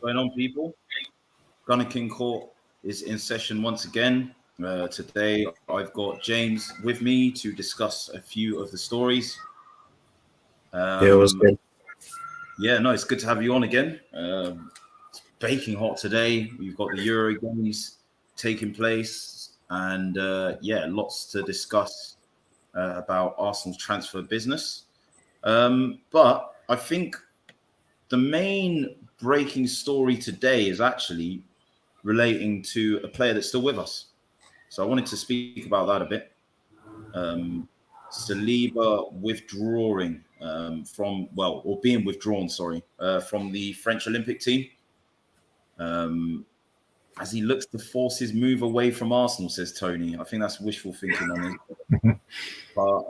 going on, people? GunnerKing Court is in session once again. Today, I've got James with me to discuss a few of the stories. It was good. Yeah, no, it's good to have you on again. It's baking hot today. We've got the Euro games taking place, and lots to discuss about Arsenal's transfer business. But I think the main breaking story today is actually relating to a player that's still with us. So I wanted to speak about that a bit. Saliba withdrawing being withdrawn, from the French Olympic team. As he looks to force his move away from Arsenal, says Tony. I think that's wishful thinking on his part.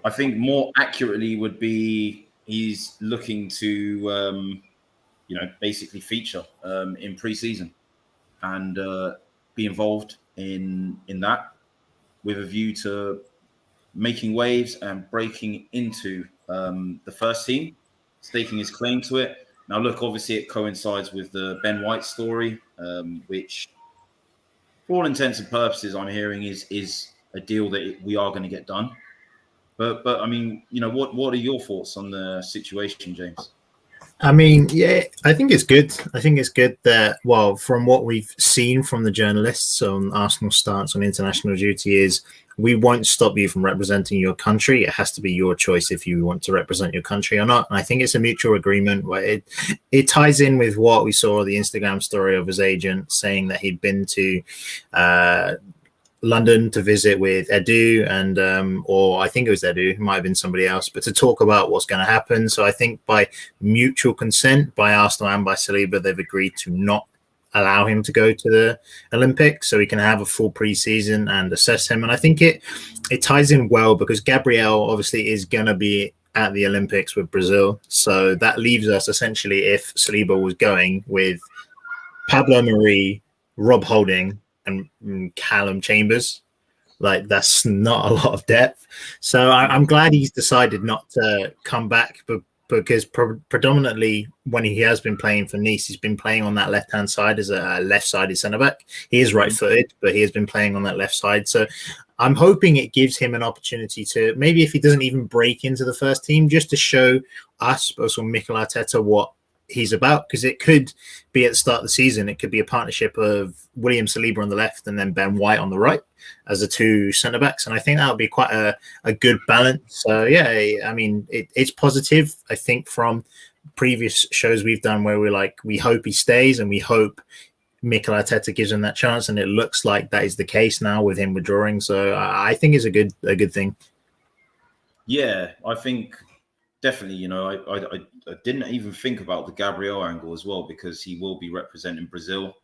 I think more accurately would be he's looking to, basically feature in pre-season and be involved in that with a view to making waves and breaking into the first team, staking his claim to it. Now, look, obviously it coincides with the Ben White story, which for all intents and purposes, I'm hearing is a deal that we are going to get done. But I mean, what are your thoughts on the situation, James? I mean, yeah, I think it's good. I think it's good that, from what we've seen from the journalists on Arsenal's stance on international duty is we won't stop you from representing your country. It has to be your choice if you want to represent your country or not. And I think it's a mutual agreement where it ties in with what we saw the Instagram story of his agent saying that he'd been to London to visit with Edu or I think it was Edu, it might have been somebody else, but to talk about what's going to happen. So I think by mutual consent by Arsenal and by Saliba, they've agreed to not allow him to go to the Olympics so he can have a full preseason and assess him. And I think it ties in well because Gabriel obviously is going to be at the Olympics with Brazil. So that leaves us essentially, if Saliba was going, with Pablo Marie, Rob Holding, and Callum Chambers. Like, that's not a lot of depth. So I'm glad he's decided not to come back, but because predominantly when he has been playing for Nice, he's been playing on that left-hand side as a left-sided centre-back. He is right-footed, but he has been playing on that left side. So I'm hoping it gives him an opportunity to, maybe if he doesn't even break into the first team, just to show us, but also Mikel Arteta, what he's about, because it could be at the start of the season, it could be a partnership of William Saliba on the left and then Ben White on the right as the two centre backs, and I think that would be quite a good balance. So yeah, I mean it's positive. I think from previous shows we've done where we hope he stays and we hope Mikel Arteta gives him that chance, and it looks like that is the case now with him withdrawing. So I think it's a good thing. Yeah, I think definitely. I didn't even think about the Gabriel angle as well, because he will be representing Brazil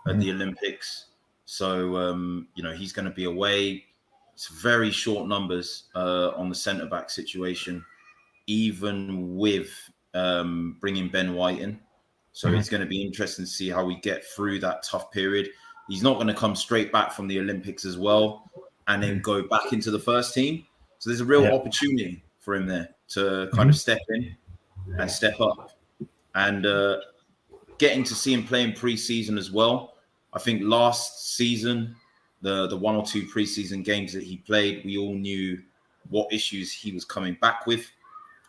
at the Olympics. So, he's going to be away. It's very short numbers on the centre-back situation, even with bringing Ben White in. So it's going to be interesting to see how we get through that tough period. He's not going to come straight back from the Olympics as well and then go back into the first team. So there's a real opportunity for him there to kind of step in and step up. And getting to see him play in pre-season as well. I think last season, the one or two pre-season games that he played, we all knew what issues he was coming back with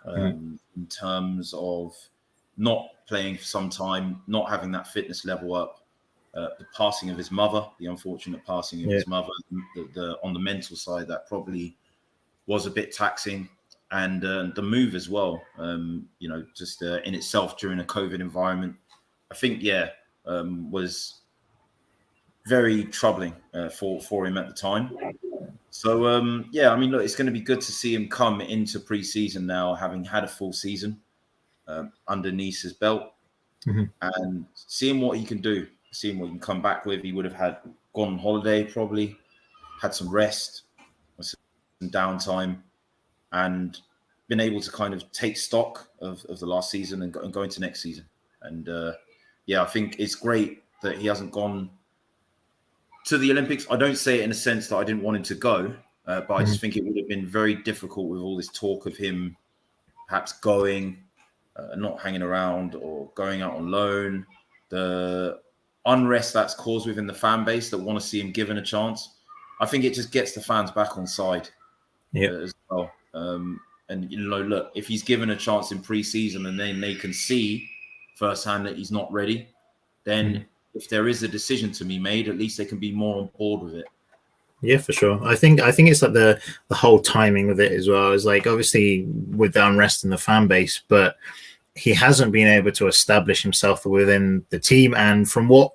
in terms of not playing for some time, not having that fitness level up, the passing of his mother, the unfortunate passing of his mother, on the mental side, that probably was a bit taxing. And the move as well, in itself during a COVID environment, I think, was very troubling for him at the time. So, I mean, look, it's going to be good to see him come into pre-season now, having had a full season under Nice's belt, and seeing what he can do, seeing what he can come back with. He would have gone on holiday, probably, had some rest, some downtime, and been able to kind of take stock of the last season and go into next season. And I think it's great that he hasn't gone to the Olympics. I don't say it in a sense that I didn't want him to go, but I just think it would have been very difficult with all this talk of him perhaps going, not hanging around or going out on loan, the unrest that's caused within the fan base that want to see him given a chance, I think it just gets the fans back on side as well. And, look, if he's given a chance in pre-season and then they can see firsthand that he's not ready, then if there is a decision to be made, at least they can be more on board with it. Yeah, for sure. I think it's like the whole timing of it as well. Is like obviously with the unrest in the fan base, but he hasn't been able to establish himself within the team. And from what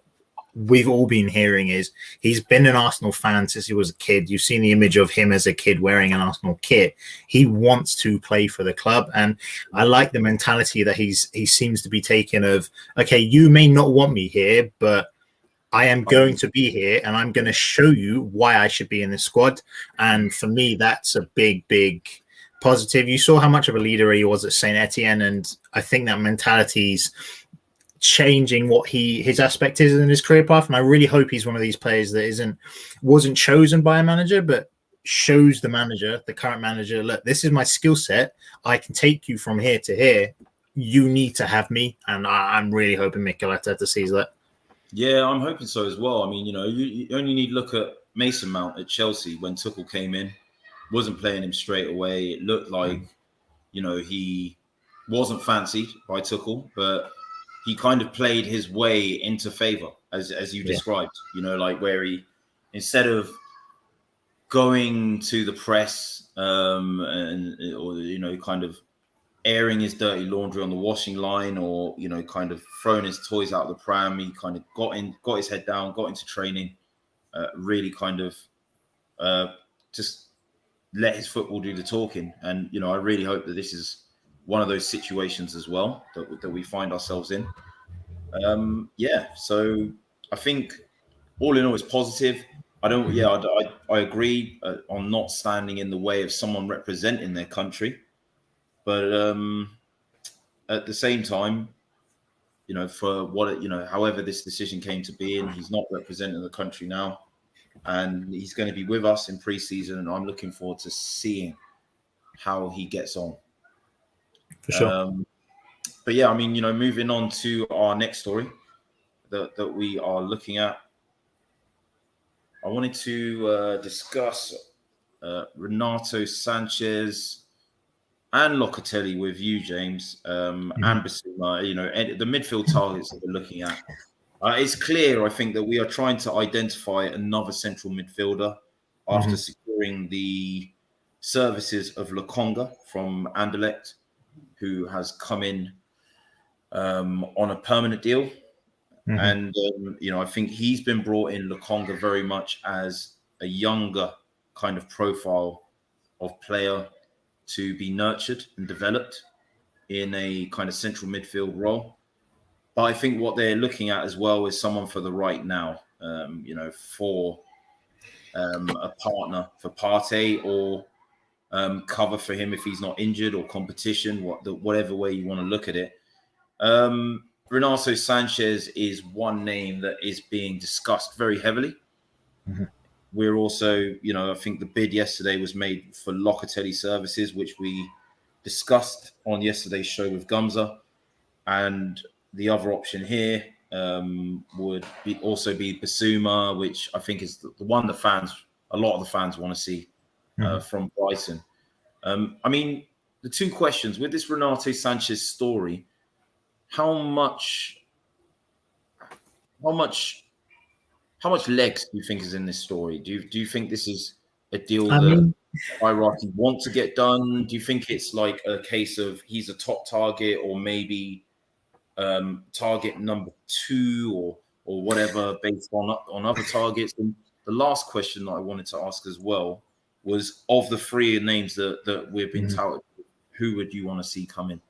we've all been hearing is he's been an Arsenal fan since he was a kid. You've seen the image of him as a kid wearing an Arsenal kit. He wants to play for the club. And I like the mentality that he seems to be taking of, okay, you may not want me here, but I am going to be here and I'm going to show you why I should be in this squad. And for me, that's a big, big positive. You saw how much of a leader he was at St. Etienne. And I think that mentality's changing what his aspect is in his career path. And I really hope he's one of these players that wasn't chosen by a manager, but shows the manager, the current manager, look, this is my skill set. I can take you from here to here. You need to have me. And I'm really hoping Mikel Arteta sees that. Yeah, I'm hoping so as well. I mean, you only need to look at Mason Mount at Chelsea when Tuchel came in, wasn't playing him straight away. It looked like, he wasn't fancied by Tuchel, but he kind of played his way into favour, as you described, like where he, instead of going to the press or kind of airing his dirty laundry on the washing line or, kind of throwing his toys out of the pram, he kind of got his head down, got into training, really kind of just let his football do the talking. And, I really hope that this is one of those situations as well that we find ourselves in. So I think all in all it's positive. I agree on not standing in the way of someone representing their country. But at the same time, for what however this decision came to be, and he's not representing the country now, and he's going to be with us in pre-season, and I'm looking forward to seeing how he gets on. For sure. But yeah, I mean, moving on to our next story that we are looking at, I wanted to discuss Renato Sanchez and Locatelli with you, James, and Bissouma, the midfield targets that we're looking at. It's clear, I think, that we are trying to identify another central midfielder after securing the services of Lokonga from Anderlecht, who has come in on a permanent deal. And, I think he's been brought in, Lokonga, very much as a younger kind of profile of player to be nurtured and developed in a kind of central midfield role. But I think what they're looking at as well is someone for the right now, for a partner for Partey or cover for him if he's not injured or competition, whatever way you want to look at it. Renato Sanchez is one name that is being discussed very heavily. We're also, I think the bid yesterday was made for Locatelli services, which we discussed on yesterday's show with Gumza. And the other option here would also be Bissouma, which I think is the one that a lot of the fans want to see from Brighton. I mean, the two questions with this Renato Sanchez story, how much legs do you think is in this story? Do you think this is a deal that hierarchy want to get done? Do you think it's like a case of he's a top target or maybe target number 2 or whatever based on other targets? And the last question that I wanted to ask as well was, of the 3 names that we've been touted, who would you want to see come in?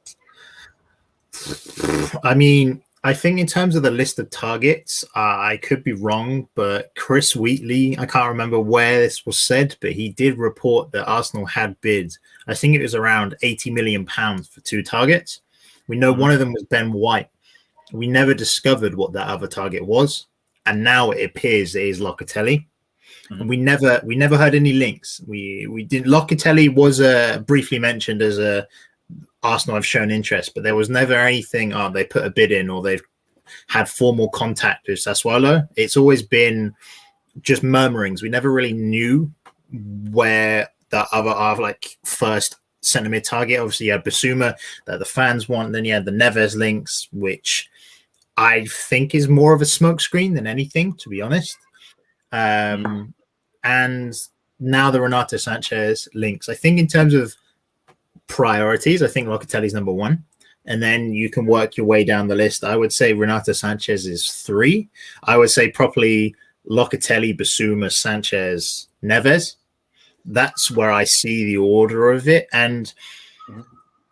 I mean, I think in terms of the list of targets, I could be wrong, but Chris Wheatley, I can't remember where this was said, but he did report that Arsenal had bid. I think it was around £80 million for 2 targets. We know one of them was Ben White. We never discovered what that other target was, and now it appears it is Locatelli. And we never heard any links. We did. Locatelli was briefly mentioned as Arsenal have shown interest, but there was never anything, oh, they put a bid in or they've had formal contact with Sassuolo. It's always been just murmurings. We never really knew where the other like first centre mid target. Obviously, you had Basuma that the fans want. Then you had the Neves links, which I think is more of a smokescreen than anything, to be honest. And now the Renato Sanchez links. I think in terms of priorities, I think Locatelli's number one. And then you can work your way down the list. I would say Renato Sanchez is 3. I would say properly Locatelli, Basuma, Sanchez, Neves. That's where I see the order of it. And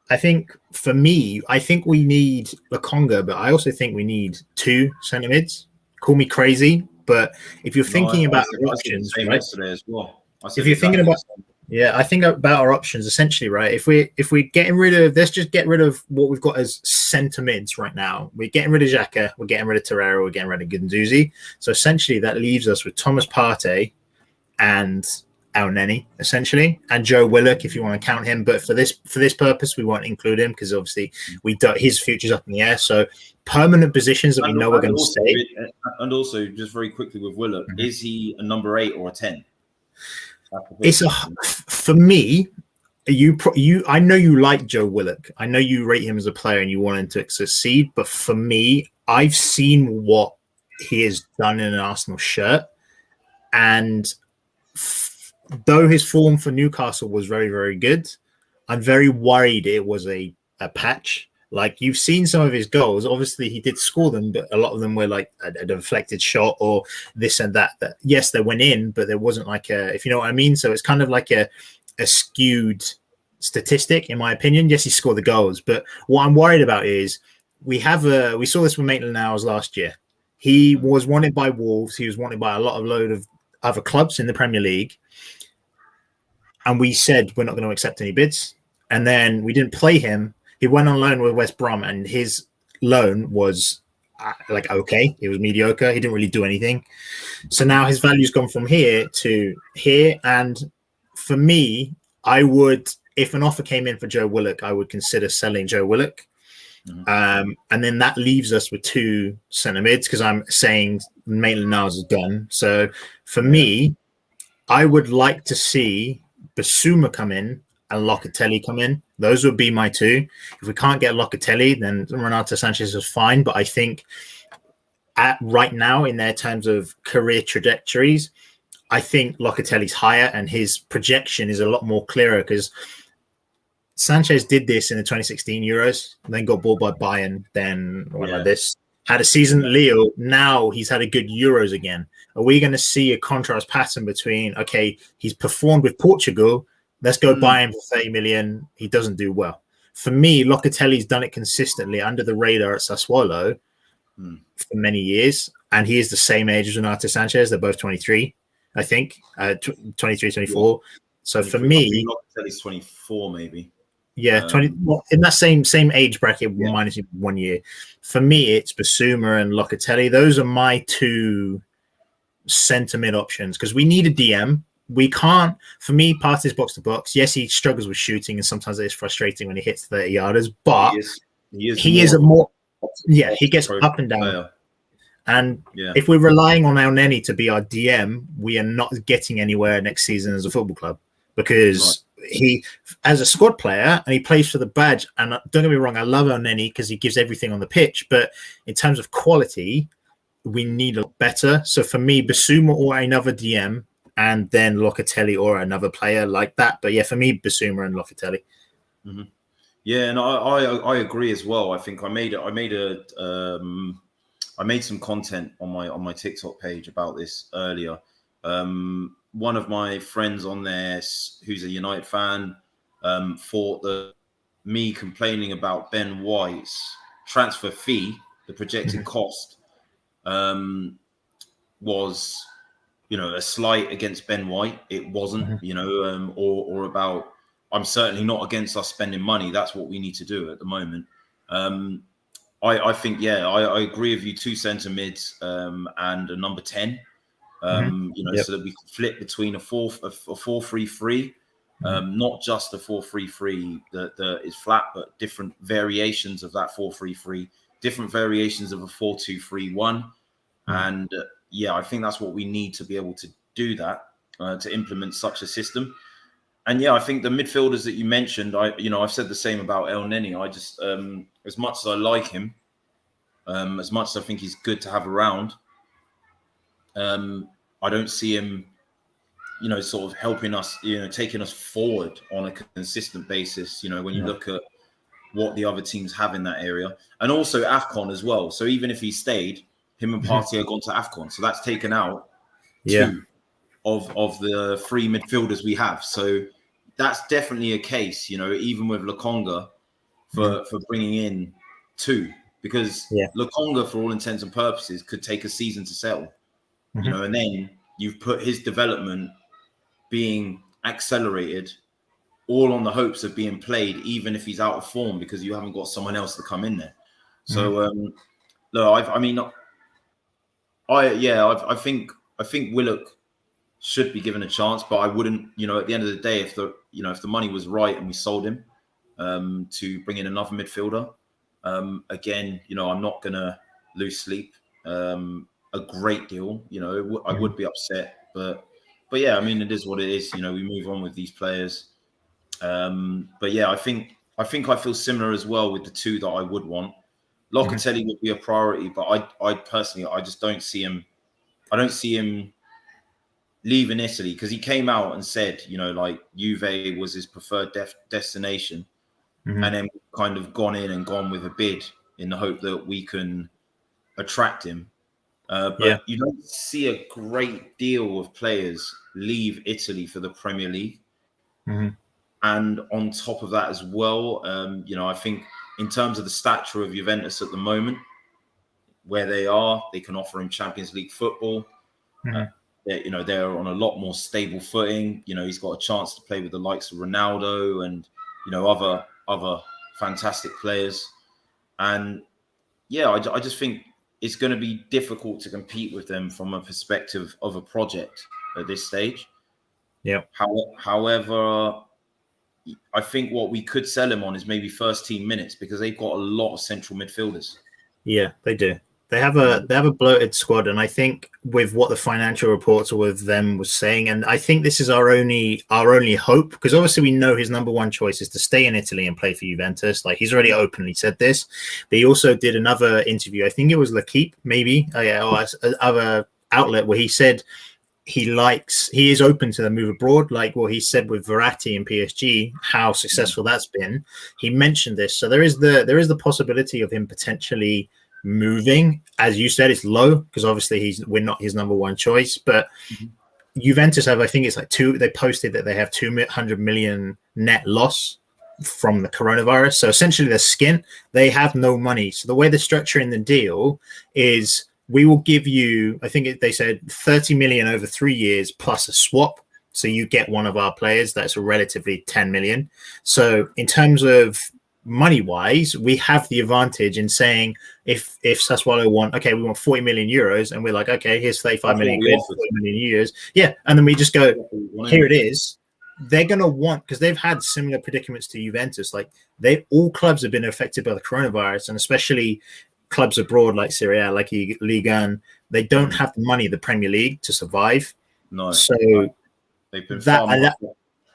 I think for me, I think we need Lokonga, but I also think we need 2 centre mids. Call me crazy, but if you're thinking about options, right? Yesterday as well. If you're thinking about, I think about our options essentially, right? If we're getting rid of, let's just get rid of what we've got as centre mids right now. We're getting rid of Xhaka, we're getting rid of Torreira, we're getting rid of Guendouzi. So essentially, that leaves us with Thomas Partey and El Neni, essentially, and Joe Willock, if you want to count him. But for this purpose, we won't include him because obviously his future's up in the air. So permanent positions that we know are going to stay. And also, just very quickly with Willock, is he a number 8 or a 10? For me. I know you like Joe Willock. I know you rate him as a player and you want him to succeed. But for me, I've seen what he has done in an Arsenal shirt, and though his form for Newcastle was very, very good, I'm very worried it was a patch. Like, you've seen some of his goals. Obviously, he did score them, but a lot of them were like a deflected shot or this and that. That yes, they went in, but there wasn't like if you know what I mean. So it's kind of like a skewed statistic, in my opinion. Yes, he scored the goals, but what I'm worried about is we saw this with Maitland-Niles last year. He was wanted by Wolves. He was wanted by a load of other clubs in the Premier League. And we said, we're not going to accept any bids. And then we didn't play him. He went on loan with West Brom, and his loan was okay. It was mediocre. He didn't really do anything. So now his value's gone from here to here. And for me, I would, if an offer came in for Joe Willock, I would consider selling Joe Willock. And then that leaves us with 2 centre mids, because I'm saying Maitland-Niles is gone. So for me, I would like to see Basuma come in and Locatelli come in. Those would be my 2. If we can't get Locatelli, then Renato Sanchez is fine. But I think right now, in their terms of career trajectories, I think Locatelli's higher and his projection is a lot more clearer, because Sanchez did this in the 2016 Euros, then got bought by Bayern, then like this. Had a season at Lille. Now he's had a good Euros again. Are we going to see a contrast pattern between, okay, he's performed with Portugal, let's go buy him for 30 million. He doesn't do well. For me, Locatelli's done it consistently under the radar at Sassuolo for many years. And he is the same age as Renato Sanchez. They're both 23, I think, 23, 24. So for me, Locatelli's 24, maybe. Yeah, 20 in that same age bracket, minus 1 year. For me, it's Basuma and Locatelli. Those are my 2 centre mid options, because we need a DM. We can't. For me, Partey's box to box. Yes, he struggles with shooting, and sometimes it's frustrating when he hits 30 yarders. But he is a more. Yeah, he gets up and down. Player. And if we're relying on El Neni to be our DM, we are not getting anywhere next season as a football club, because he, as a squad player, and he plays for the badge. And don't get me wrong, I love El Neni because he gives everything on the pitch. But in terms of quality, we need a better. So for me, Basuma or another DM, and then Locatelli or another player like that. But yeah, for me, Basuma and Locatelli. Yeah, and I agree as well. I think I made some content on my TikTok page about this earlier. One of my friends on there, who's a United fan, thought that me complaining about Ben White's transfer fee, the projected cost, was, a slight against Ben White. It wasn't, or about, I'm certainly not against us spending money. That's what we need to do at the moment. I think, I agree with you. 2 centre mids and a number 10. So that we can flip between a 4-3-3 Not just the 4-3-3 that is flat, but different variations of that 4-3-3, different variations of a 4-2-3-1. And yeah, I think that's what we need to be able to do that, to implement such a system. And yeah, I think the midfielders that you mentioned, I've said the same about El Neni. I just, as much as I like him, as much as I think he's good to have around, I don't see him, sort of helping us, taking us forward on a consistent basis. When you look at what the other teams have in that area, and also AFCON as well. So even if he stayed, him and Partey have gone to AFCON, so that's taken out two of the three midfielders we have. So that's definitely a case, even with Lokonga for bringing in two, because Lokonga, for all intents and purposes, could take a season to settle, and then you've put his development being accelerated all on the hopes of being played, even if he's out of form, because you haven't got someone else to come in there. So, I think Willock should be given a chance, but I wouldn't, at the end of the day, if the money was right and we sold him to bring in another midfielder, again, I'm not gonna lose sleep a great deal. I would be upset, but yeah, I mean, it is what it is. We move on with these players. But yeah, I think I feel similar as well with the two that I would want. Locatelli would be a priority, but I personally, I just don't see him. I don't see him leaving Italy, because he came out and said, Juve was his preferred destination, and then kind of gone with a bid in the hope that we can attract him. But you don't see a great deal of players leave Italy for the Premier League. And on top of that as well, I think in terms of the stature of Juventus at the moment, where they are, they can offer him Champions League football. They're on a lot more stable footing. He's got a chance to play with the likes of Ronaldo and, other fantastic players. And yeah, I just think it's going to be difficult to compete with them from a perspective of a project at this stage. Yeah. However, I think what we could sell him on is maybe first team minutes, because they've got a lot of central midfielders. Yeah, they do. They have a bloated squad, and I think with what the financial reporter with them was saying, and I think this is our only hope, because obviously we know his number one choice is to stay in Italy and play for Juventus. Like, he's already openly said this, but he also did another interview. I think it was L'Equipe, maybe, or other outlet, where he said he is open to the move abroad, like what he said with Verratti and PSG, how successful that's been. He mentioned this, so there is the possibility of him potentially moving. As you said, it's low, because obviously we're not his number one choice, but Juventus have, I think it's like they posted that they have 200 million net loss from the coronavirus. So essentially they're skint. They have no money. So the way they're structuring the deal is, we will give you, I think they said 30 million over 3 years plus a swap. So you get one of our players. That's a relatively 10 million. So in terms of money wise, we have the advantage in saying, if Sassuolo we want 40 million euros, and we're like, okay, here's 35 million quid, 40 million euros. Yeah. And then we just go, here it is. They're going to want, because they've had similar predicaments to Juventus. Like, all clubs have been affected by the coronavirus, and especially clubs abroad like Serie A, like Ligue 1, they don't have the money, the Premier League, to survive. No. So they've been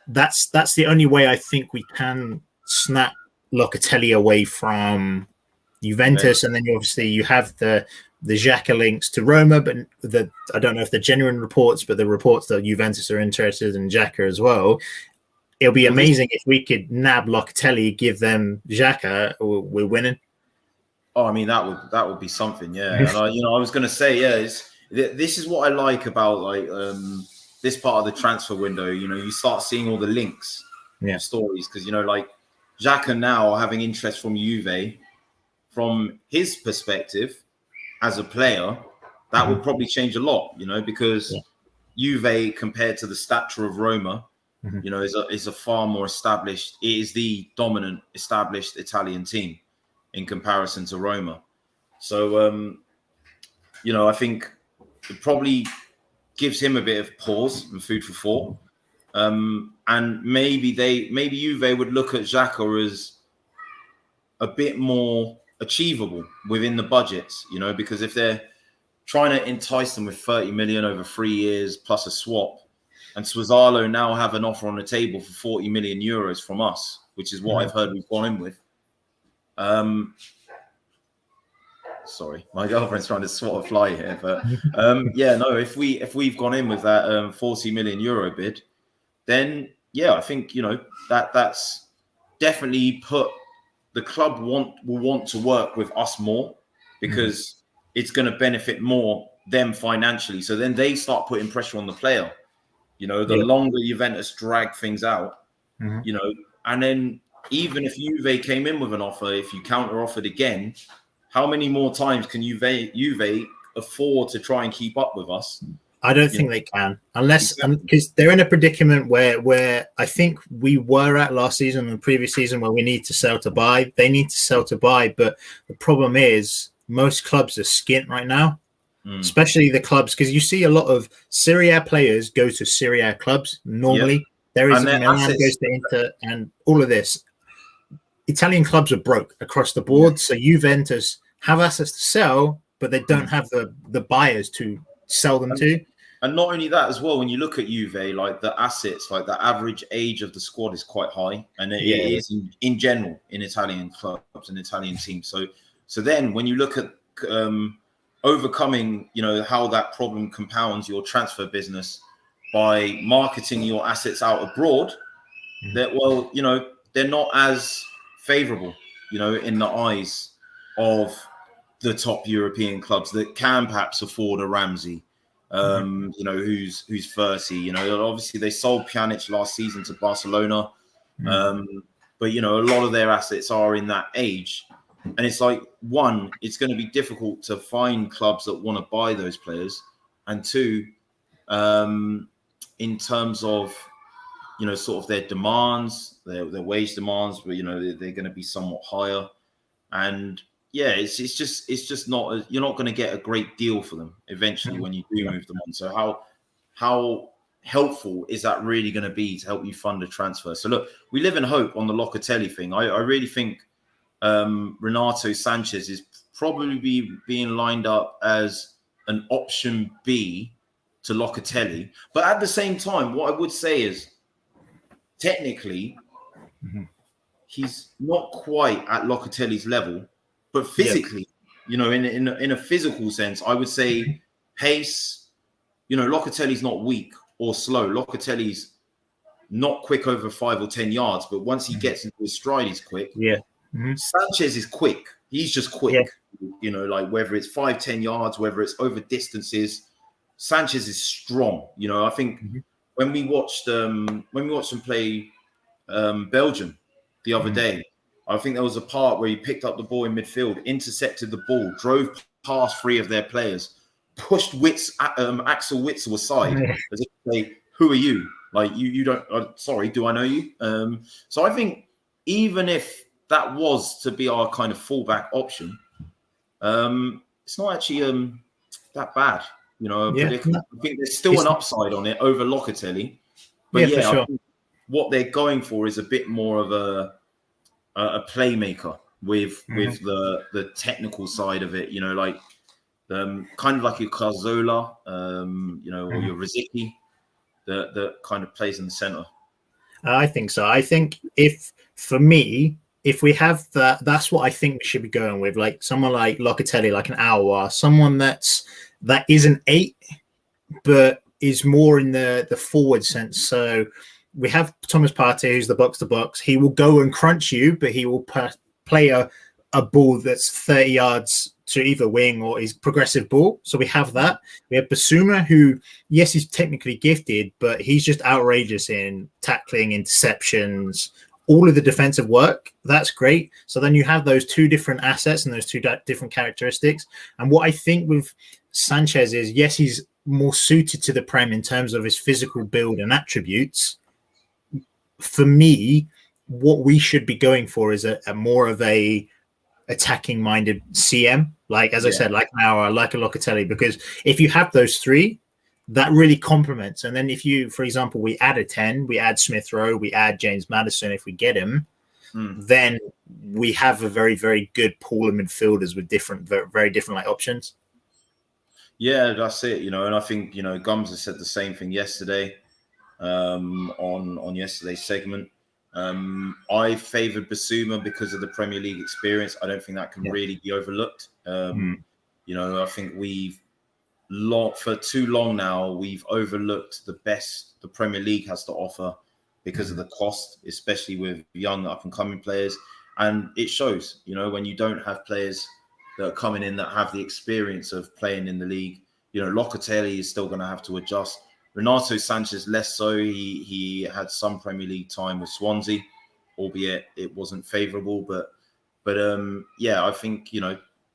that's the only way I think we can snap Locatelli away from Juventus. And then obviously you have the Xhaka links to Roma, but I don't know if they're genuine reports, but the reports that Juventus are interested in Xhaka as well. It'll be amazing if we could nab Locatelli, give them Xhaka, we're winning. Oh, I mean, that would be something, yeah. And I was going to say, this is what I like about this part of the transfer window. You start seeing all the links, stories, because Xhaka now having interest from Juve, from his perspective as a player, that would probably change a lot, because Juve, compared to the stature of Roma, is a far more established. It is the dominant established Italian team in comparison to Roma. So, I think it probably gives him a bit of pause and food for thought. And maybe Juve would look at Xhaka as a bit more achievable within the budgets, you know, because if they're trying to entice them with 30 million over 3 years plus a swap, and Swazzalo now have an offer on the table for 40 million euros from us, which is what I've heard we've gone in with. Sorry, my girlfriend's trying to swat a fly here, but yeah, no, if we've gone in with that 40 million euro bid, then yeah, I think, you know, that's definitely put the club will want to work with us more, because it's going to benefit more them financially. So then they start putting pressure on the player. You know, the longer Juventus drag things out, you know, and then even if Juve came in with an offer, if you counter offered again, how many more times can Juve afford to try and keep up with us? I don't think they can, unless because they're in a predicament where I think we were at last season and the previous season, where we need to sell to buy. They need to sell to buy, but the problem is most clubs are skint right now, especially the clubs, because you see a lot of Serie A players go to Serie A clubs. Normally, there is Milan goes to Inter, and all of this. Italian clubs are broke across the board, so Juventus have assets to sell, but they don't have the buyers to sell them to. And not only that as well, when you look at Juve, like the assets, like the average age of the squad is quite high, and it is in general in Italian clubs and Italian teams. So then when you look at overcoming, you know, how that problem compounds your transfer business by marketing your assets out abroad, that, well, you know, they're not as favorable, you know, in the eyes of the top European clubs that can perhaps afford a Ramsey. You know, who's 30, you know, obviously they sold Pjanic last season to Barcelona. But, you know, a lot of their assets are in that age. And it's like, one, it's going to be difficult to find clubs that want to buy those players. And two, in terms of, you know, sort of their demands, their wage demands, but, you know, they're going to be somewhat higher. And yeah, it's just not you're not going to get a great deal for them eventually when you do move them on. So how helpful is that really going to be to help you fund a transfer? So look, we live in hope on the Locatelli thing. I really think Renato Sanchez is probably being lined up as an option B to Locatelli. But at the same time, what I would say is technically he's not quite at Locatelli's level. But physically, you know, in a physical sense, I would say pace, you know, Locatelli's not weak or slow. Locatelli's not quick over 5 or 10 yards, but once he gets into his stride, he's quick. Sanchez is quick. He's just quick. You know, like whether it's 5-10 yards, whether it's over distances, Sanchez is strong. You know, I think when we watched them play Belgium the other day, I think there was a part where he picked up the ball in midfield, intercepted the ball, drove past 3 of their players, pushed Axel Witsel aside as if to say, "Who are you? Like you don't? Sorry, do I know you?" So I think even if that was to be our kind of fallback option, it's not actually that bad. You know, I think there's still an upside on it over Locatelli, but for sure. I think what they're going for is a bit more of a playmaker with the technical side of it, you know, like kind of like your Cazorla, you know, or your Rosicky, that kind of plays in the center. I think so. I think if we have that's what I think we should be going with, like someone like Locatelli, like an Aouar, someone that is an 8, but is more in the forward sense. So we have Thomas Partey, who's the box to box. He will go and crunch you, but he will play a ball that's 30 yards to either wing or his progressive ball. So we have that. We have Basuma, who, yes, he's technically gifted, but he's just outrageous in tackling, interceptions, all of the defensive work. That's great. So then you have those 2 different assets and those 2 different characteristics. And what I think with Sanchez is, yes, he's more suited to the Prem in terms of his physical build and attributes. For me, what we should be going for is a more of a attacking minded CM, like as I said, like an Aouar, like a Locatelli, because if you have those 3, that really complements. And then if you, for example, we add a 10, we add Smith Rowe, we add James Maddison if we get him, then we have a very, very good pool of midfielders with different, very different like options. Yeah, that's it. And I think Gums has said the same thing yesterday on yesterday's segment. I favoured Basuma because of the Premier League experience. I don't think that can really be overlooked. I think for too long now, we've overlooked the best the Premier League has to offer because of the cost, especially with young up-and-coming players. And it shows, when you don't have players that are coming in that have the experience of playing in the league. Locatelli is still going to have to adjust. Renato Sanchez less so. He had some Premier League time with Swansea, albeit it wasn't favourable. But I think,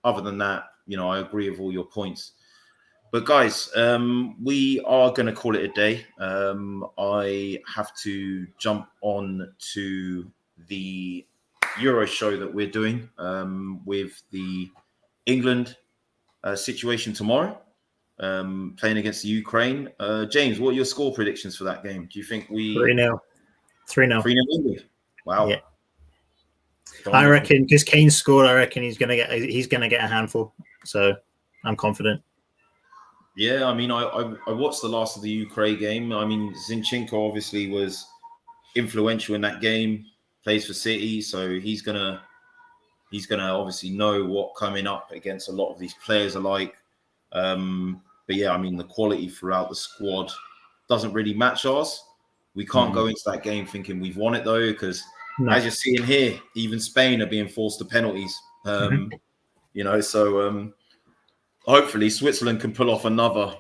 other than that, I agree with all your points. But guys, we are going to call it a day. I have to jump on to the Euro show that we're doing with the England situation tomorrow, playing against the Ukraine. James, what are your score predictions for that game? Do you think we 3-0? 3-0. 3-0 England. Wow. Yeah. I reckon because Kane scored, I reckon he's gonna get a handful. So I'm confident. Yeah, I mean, I watched the last of the Ukraine game. I mean, Zinchenko obviously was influential in that game. Plays for City, so he's gonna obviously know what coming up against a lot of these players are like. But yeah, I mean, the quality throughout the squad doesn't really match ours. We can't go into that game thinking we've won it though, because as you're seeing here, even Spain are being forced to penalties. So hopefully Switzerland can pull off another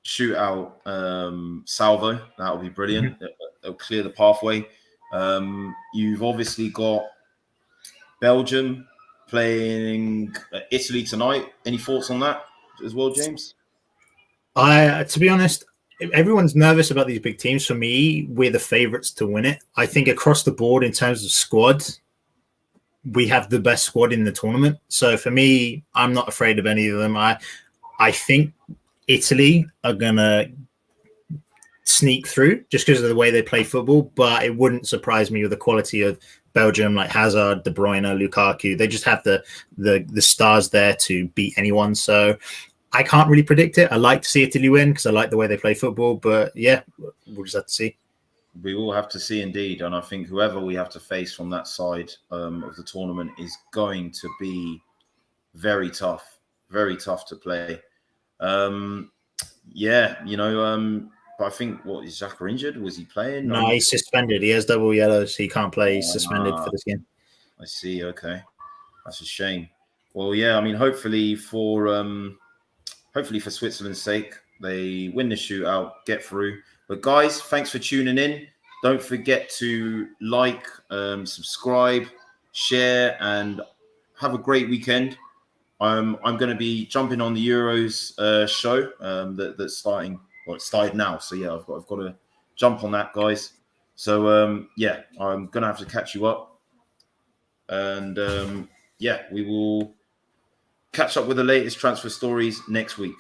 shootout salvo. That will be brilliant. They'll clear the pathway. You've obviously got Belgium playing Italy tonight. Any thoughts on that as well, James? To be honest, everyone's nervous about these big teams. For me, we're the favourites to win it. I think across the board, in terms of squad, we have the best squad in the tournament. So for me, I'm not afraid of any of them. I think Italy are gonna sneak through just because of the way they play football, but it wouldn't surprise me with the quality of Belgium, like Hazard, De Bruyne, Lukaku. They just have the stars there to beat anyone. So I can't really predict it. I like to see Italy win because I like the way they play football. But yeah, we'll just have to see. We will have to see indeed. And I think whoever we have to face from that side of the tournament is going to be very tough to play. But I think, is Xhaka injured? Was he playing? No, he's suspended. He has double yellows. He can't play. He's suspended for this game. I see. Okay. That's a shame. Well, yeah, I mean, hopefully for Switzerland's sake, they win the shootout, get through. But guys, thanks for tuning in. Don't forget to like, subscribe, share, and have a great weekend. I'm going to be jumping on the Euros show that's starting. Well, it started now, so yeah, I've got to jump on that, guys. So I'm going to have to catch you up, and we will catch up with the latest transfer stories next week.